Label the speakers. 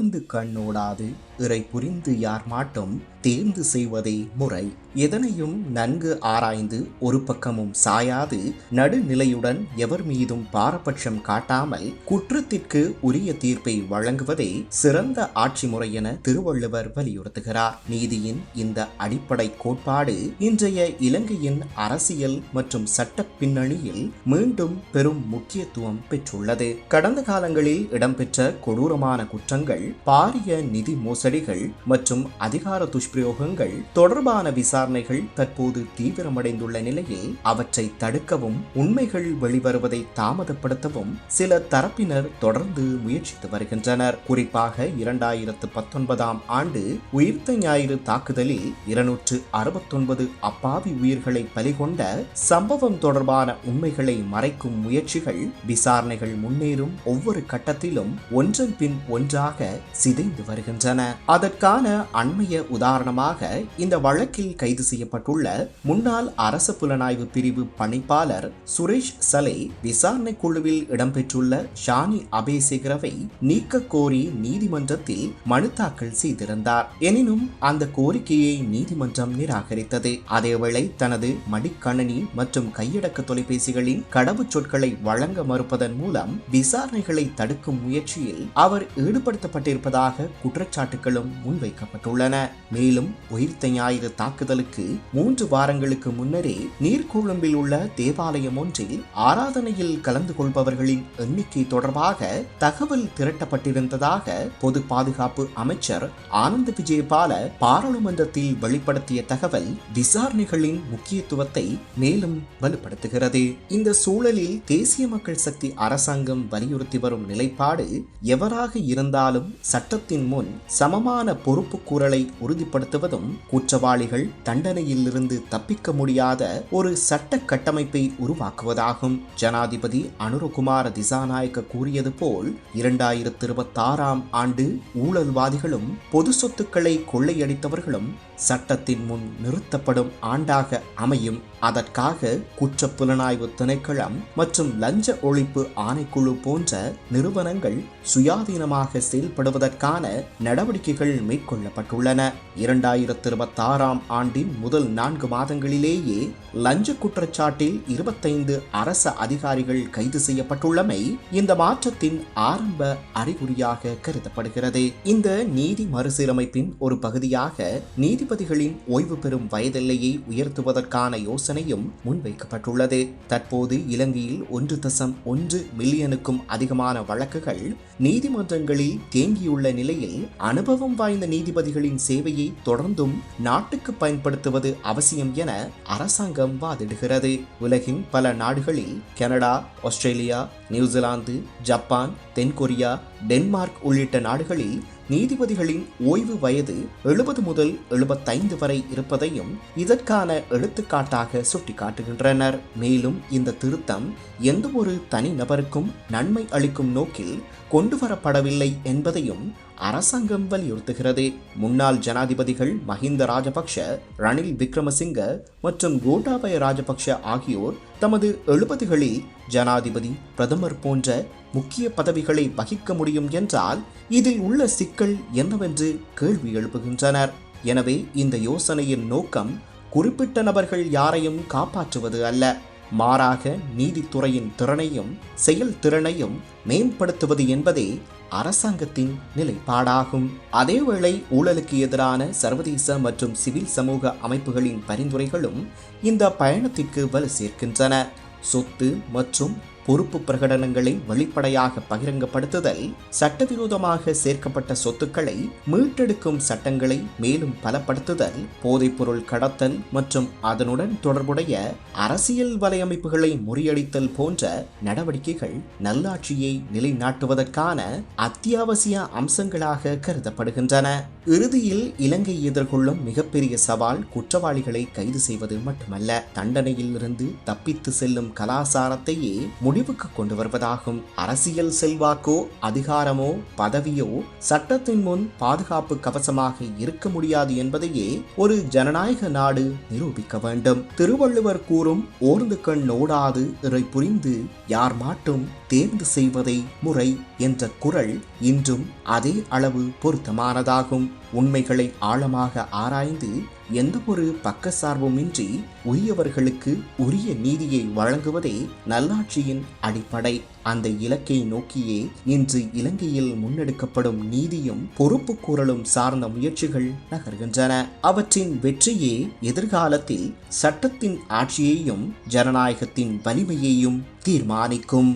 Speaker 1: தொடர்ந்து கண்ணோடாது இறை புரிந்து யார் மாட்டும் தேர்ந்து செய்வதே முறை. எதனையும் நன்கு ஆராய்ந்து ஒரு பக்கமும் சாயாது நடுநிலையுடன் எவர் மீதும் பாரபட்சம் காட்டாமல் குற்றத்திற்கு உரிய தீர்ப்பை வழங்குவதே சிறந்த ஆட்சி முறை என திருவள்ளுவர் வலியுறுத்துகிறார். நீதியின் இந்த அடிப்படை கோட்பாடு இன்றைய இலங்கையின் அரசியல் மற்றும் சட்ட பின்னணியில் மீண்டும் பெரும் முக்கியத்துவம் பெற்றுள்ளது. கடந்த காலங்களில் இடம்பெற்ற கொடூரமான குற்றங்கள், பாரிய நிதி மோசடிகள் மற்றும் அதிகார துஷ்பிரயோகங்கள் தொடர்பான விசாரணைகள் தற்போது தீவிரமடைந்துள்ள நிலையில் அவற்றை தடுக்கவும் உண்மைகள் வெளிவருவதை தாமதப்படுத்தவும் சில தரப்பினர் தொடர்ந்து முயற்சித்து வருகின்றனர். குறிப்பாக 2019 ஆண்டு உயிர்த்த ஞாயிறு தாக்குதலில் 269 அப்பாவி உயிர்களை பலிகொண்ட சம்பவம் தொடர்பான உண்மைகளை மறைக்கும் முயற்சிகள், விசாரணைகள் முன்னேறும் ஒவ்வொரு கட்டத்திலும் ஒன்றன் பின் ஒன்றாக சிதைந்து வருகின்றன. அதற்கான அண்மைய உதாரணமாக இந்த வழக்கில் கைது செய்யப்பட்டுள்ள முன்னாள் அரசு புலனாய்வு பிரிவு பணிப்பாளர் சுரேஷ் சலை விசாரணை குழுவில் இடம்பெற்றுள்ள ஷானி அபேசேகரவை நீக்க கோரி நீதிமன்றத்தில் மனு தாக்கல் செய்திருந்தார். எனினும் அந்த கோரிக்கையை நீதிமன்றம் நிராகரித்தது. அதேவேளை தனது மடிக்கணனி மற்றும் கையடக்க தொலைபேசிகளின் கடவுச்சொற்களை வழங்க மறுப்பதன் மூலம் விசாரணைகளை தடுக்கும் முயற்சியில் அவர் ஈடுபடுத்தப்பட்டிருப்பதாக குற்றச்சாட்டுகளும் முன்வைக்கப்பட்டுள்ளன. மேலும் உயிர்த்த ஞாயிறு தாக்குதலுக்கு 3 வாரங்களுக்கு முன்னரே நீர்கொழும்பில் உள்ள தேவாலயம் ஒன்றில் ஆராதனையில் கலந்து கொள்பவர்களின் எண்ணிக்கை தொடர்பாக தகவல் திரட்டப்பட்டிருந்ததாக பொது பாதுகாப்பு அமைச்சர் ஆனந்த விஜயபால பாராளுமன்றத்தில் வெளிப்படுத்திய தகவல் விசாரணைகளின் முக்கியத்துவத்தை மேலும் வலுப்படுத்துகிறது. இந்த சூழலில் தேசிய மக்கள் சக்தி அரசாங்கம் வலியுறுத்தி வரும் நிலைப்பாடு எவராக இருந்தாலும் சட்டத்தின் முன் சமமான பொறுப்பு கூறலை உறுதிப்படுத்துவதும், குற்றவாளிகள் தண்டனையில் இருந்து தப்பிக்க முடியாத ஒரு சட்ட கட்டமைப்பை உருவாக்குவதாகும். ஜனாதிபதி அனுரகுமார திசாநாயக்க கூறியது போல் 2026 ஆண்டு ஊழல்வாதிகளும் பொது சொத்துக்களை கொள்ளையடித்தவர்களும் சட்டத்தின் முன் நிறுத்தப்படும் ஆண்டாக அமையும். அதற்காக குற்ற புலனாய்வு திணைக்களம் மற்றும் லஞ்ச ஒழிப்பு ஆணைக்குழு போன்ற நிறுவனங்கள் சுயாதீனமாக செயல்படுவதற்கான நடவடிக்கைகள் மேற்கொள்ளப்பட்டுள்ளன. 2026 ஆண்டின் முதல் 4 மாதங்களிலேயே லஞ்ச குற்றச்சாட்டில் 25 அரச அதிகாரிகள் கைது செய்யப்பட்டுள்ளமை இந்த மாற்றத்தின் ஆரம்ப அறிகுறியாக கருதப்படுகிறது. இந்த நீதி மறுசீரமைப்பின் ஒரு பகுதியாக நீதிபதிகளின் ஓய்வு பெறும் வயதெல்லையை உயர்த்துவதற்கான யோசனையும் முன்வைக்கப்பட்டுள்ளது. தற்போது இலங்கையில் 1.1 மில்லியனுக்கும் அதிகமான வழக்குகள் நீதிமன்றங்களில் தேங்கியுள்ள நிலையில் அனுபவம் வாய்ந்த நீதிபதிகளின் சேவையை தொடர்ந்தும் நாட்டுக்கு பயன்படுத்துவது அவசியம் என அரசாங்கம் வாதிடுகிறது. உலகின் பல நாடுகளில் கனடா, ஆஸ்திரேலியா, நியூசிலாந்து, ஜப்பான், தென்கொரியா, டென்மார்க் உள்ளிட்ட நாடுகளில் நீதிபதிகளின் ஓய்வு வயது 70 முதல் 75 வரை இருப்பதையும் இதற்கான எடுத்துக்காட்டாக சுட்டிக்காட்டுகின்றனர். மேலும் இந்த திருத்தம் எந்த ஒரு தனி நபருக்கும் நன்மை அளிக்கும் நோக்கில் கொண்டுவரப்படவில்லை என்பதையும் அரசாங்கம் வலியுறுத்துகிறது. முன்னாள் ஜனாதிபதிகள் மஹிந்த ராஜபக்ஷ, ரணில் விக்ரமசிங்க மற்றும் கோட்டாபய ராஜபக்ஷ ஆகியோர் தமது 70களில் ஜனாதிபதி, பிரதமர் போன்ற முக்கிய பதவிகளை வகிக்க முடியும் என்றால் இதில் உள்ள சிக்கல் என்னவென்று கேள்வி எழுப்புகின்றனர். எனவே இந்த யோசனையின் நோக்கம் குறிப்பிட்ட நபர்கள் யாரையும் காப்பாற்றுவது அல்ல, மாறாக நீதித்துறையின் திறனையும் செயல்திறனையும் மேம்படுத்துவது என்பதே அரசாங்கத்தின் நிலைப்பாடாகும். அதேவேளை ஊழலுக்கு எதிரான சர்வதேச மற்றும் சிவில் சமூக அமைப்புகளின் பரிந்துரைகளும் இந்த பயணத்திற்கு வலு சேர்க்கின்றன. சொத்து மற்றும் பொறுப்பு பிரகடனங்களை வெளிப்படையாக பகிரங்கப்படுத்துதல், சட்டவிரோதமாக சேர்க்கப்பட்ட சொத்துக்களை மீட்டெடுக்கும் சட்டங்களை மேலும் பலப்படுத்துதல், போதைப்பொருள் கடத்தல் மற்றும் அதனுடன் தொடர்புடைய அரசியல் வலையமைப்புகளை முறியடித்தல் போன்ற நடவடிக்கைகள் நல்லாட்சியை நிலைநாட்டுவதற்கான அத்தியாவசிய அம்சங்களாக கருதப்படுகின்றன. இறுதியில் இலங்கை எதிர்கொள்ளும் மிகப்பெரிய சவால் குற்றவாளிகளை கைது செய்வது மட்டுமல்ல, தண்டனையில் இருந்து தப்பித்து செல்லும் கலாசாரத்தையே முடிவுக்கு கொண்டு வருவதாகும். அரசியல் செல்வாக்கோ அதிகாரமோ பதவியோ சட்டத்தின் முன் பாதுகாப்பு கவசமாக இருக்க முடியாது என்பதையே ஒரு ஜனநாயக நாடு நிரூபிக்க வேண்டும். திருவள்ளுவர் கூறும் ஓர்ந்து கண் ஓடாது இறை புரிந்து யார் மாட்டும் தேர்ந்து செய்வதை முறை என்ற குறள் இன்றும் அதே அளவு பொருத்தமானதாகும். உண்மைகளை ஆழமாக ஆராய்ந்து எந்த ஒரு பக்கசார்புமின்றி உரியவர்களுக்கு உரிய நீதியை வழங்குவதே நல்லாட்சியின் அடிப்படை. அந்த இலக்கை நோக்கியே இன்று இலங்கையில் முன்னெடுக்கப்படும் நீதியும் பொறுப்பு கூறலும் சார்ந்த முயற்சிகள் நகர்கின்றன. அவற்றின் வெற்றியே எதிர்காலத்தில் சட்டத்தின் ஆட்சியையும் ஜனநாயகத்தின் வலிமையையும் தீர்மானிக்கும்.